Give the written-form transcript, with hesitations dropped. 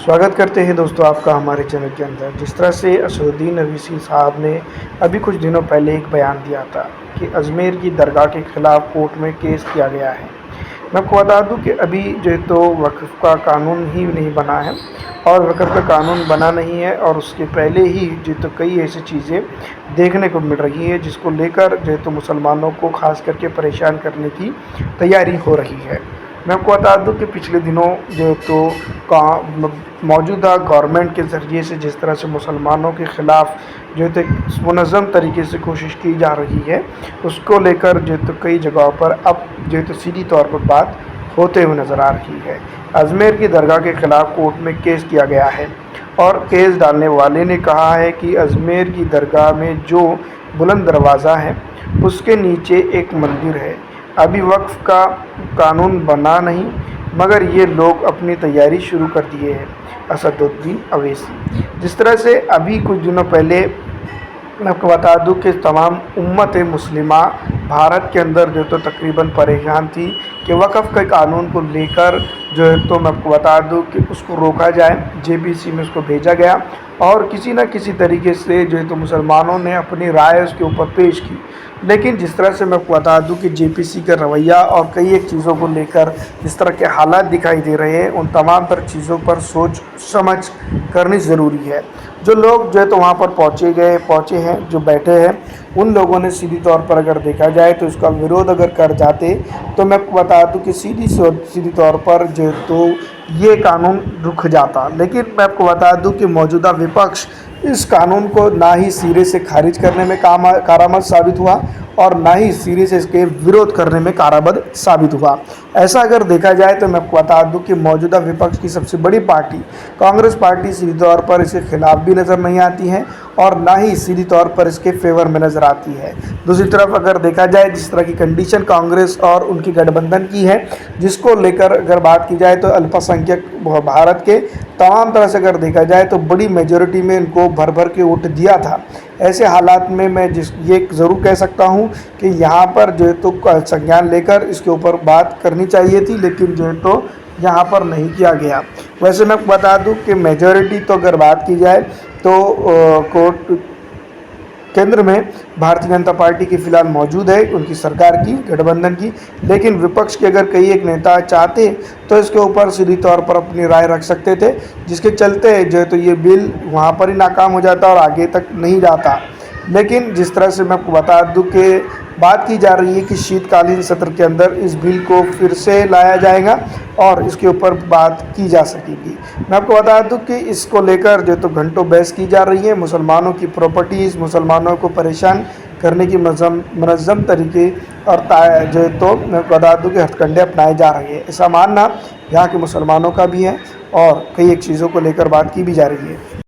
स्वागत करते हैं दोस्तों आपका हमारे चैनल के अंदर। जिस तरह से असदुद्दीन अवीसी साहब ने अभी कुछ दिनों पहले एक बयान दिया था कि अजमेर की दरगाह के ख़िलाफ़ कोर्ट में केस किया गया है। मैं आपको बता दूं कि अभी जो है तो वक्फ़ का कानून ही नहीं बना है और वक्फ़ का कानून बना नहीं है और उसके पहले ही जो तो कई ऐसी चीज़ें देखने को मिल रही है जिसको लेकर जो है तो मुसलमानों को ख़ास करके परेशान करने की तैयारी हो रही है। मैं आपको बता दूं कि पिछले दिनों जो है तो मौजूदा गवर्नमेंट के ज़रिए से जिस तरह से मुसलमानों के ख़िलाफ़ जो है तो मुनज़्ज़म तरीके से कोशिश की जा रही है, उसको लेकर जो है तो कई जगहों पर अब जो है तो सीधी तौर पर बात होते हुए नज़र आ रही है। अजमेर की दरगाह के ख़िलाफ़ कोर्ट में केस किया गया है और केस डालने वाले ने कहा है कि अजमेर की दरगाह में जो बुलंद दरवाज़ा है उसके नीचे एक मंदिर है। अभी वक्फ़ का कानून बना नहीं मगर ये लोग अपनी तैयारी शुरू कर दिए हैं। असदुद्दीन अवैसी जिस तरह से अभी कुछ दिनों पहले मैं आपको बता दूं कि तमाम उम्मत मुस्लिमा भारत के अंदर जो तो तकरीबन परेशान थी कि वक़्फ़ के कानून को लेकर जो है तो मैं आपको बता दूं कि उसको रोका जाए। जेपीसी में उसको भेजा गया और किसी न किसी तरीके से जो है तो मुसलमानों ने अपनी राय उसके ऊपर पेश की। लेकिन जिस तरह से मैं आपको बता दूं कि जेपीसी का रवैया और कई एक चीज़ों को लेकर जिस तरह के हालात दिखाई दे रहे हैं, उन तमाम तर चीज़ों पर सोच समझ करनी ज़रूरी है। जो लोग जो है तो वहाँ पर पहुँचे हैं, जो बैठे हैं, उन लोगों ने सीधी तौर पर अगर देखा जाए तो इसका विरोध अगर कर जाते तो मैं आपको बता दूं कि सीधी तौर पर जो है तो ये कानून रुक जाता। लेकिन मैं आपको बता दूं कि मौजूदा विपक्ष इस कानून को ना ही सिरे से खारिज करने में कारामद साबित हुआ और ना ही सिरे से इसके विरोध करने में कारामद साबित हुआ। ऐसा अगर देखा जाए तो मैं आपको बता दूं कि मौजूदा विपक्ष की सबसे बड़ी पार्टी कांग्रेस पार्टी सीधी तौर पर इसके खिलाफ भी नज़र नहीं आती है और ना ही सीधी तौर पर इसके फेवर में नज़र आती है। दूसरी तरफ अगर देखा जाए जिस तरह की कंडीशन कांग्रेस और उनकी गठबंधन की है, जिसको लेकर अगर बात की जाए तो अल्पसंख्यक भारत के तमाम तरह से अगर देखा जाए तो बड़ी मेजॉरिटी में इनको भर भर के वोट दिया था। ऐसे हालात में मैं ये ज़रूर कह सकता हूं कि यहाँ पर जो है तो संज्ञान लेकर इसके ऊपर बात करनी चाहिए थी, लेकिन जो है तो यहाँ पर नहीं किया गया। वैसे मैं बता दूं कि मेजॉरिटी तो अगर बात की जाए तो कोर्ट केंद्र में भारतीय जनता पार्टी की फ़िलहाल मौजूद है, उनकी सरकार की गठबंधन की। लेकिन विपक्ष के अगर कई एक नेता चाहते तो इसके ऊपर सीधी तौर पर अपनी राय रख सकते थे, जिसके चलते जो है तो ये बिल वहाँ पर ही नाकाम हो जाता और आगे तक नहीं जाता। लेकिन जिस तरह से मैं आपको बता दूं कि बात की जा रही है कि शीतकालीन सत्र के अंदर इस बिल को फिर से लाया जाएगा और इसके ऊपर बात की जा सकेगी। मैं आपको बता दूं कि इसको लेकर जो तो घंटों बहस की जा रही है। मुसलमानों की प्रॉपर्टीज़, मुसलमानों को परेशान करने की मनज़्ज़म तरीके और जो है तो मैं बता दूं कि हथकंडे अपनाए जा रहे हैं। ऐसा मानना यहाँ के मुसलमानों का भी है और कई एक चीज़ों को लेकर बात की भी जा रही है।